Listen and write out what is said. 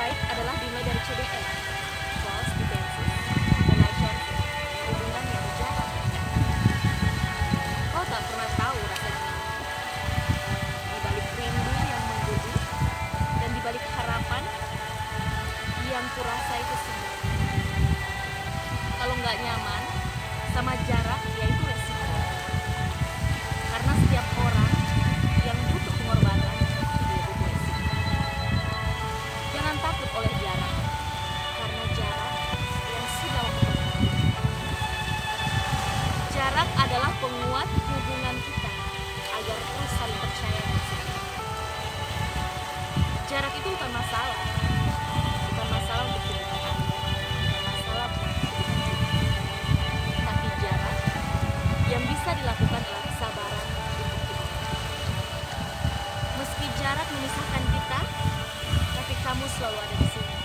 baik adalah dimulai dari CDR, Close Defensive Relationship, hubungan yang jarak. Kau tak pernah tahu rasanya di balik rindu yang menggebu dan di balik harapan yang kurasa itu semua. Kalau nggak nyaman sama jarak, yaitu resiko. Karena setiap orang yang butuh pengorbanan, dia butuh resiko. Jangan takut oleh jarak, karena jarak yang sudah ketemu. Jarak adalah penguat hubungan kita agar terus saling percaya. Jarak itu bukan masalah untuk hubungan Anda, bukan masalah untuk hubungan kita. Tapi jarak yang bisa dilakukan adalah kesabaran untuk kita. Meski jarak memisahkan kita, tapi kamu selalu ada di sini.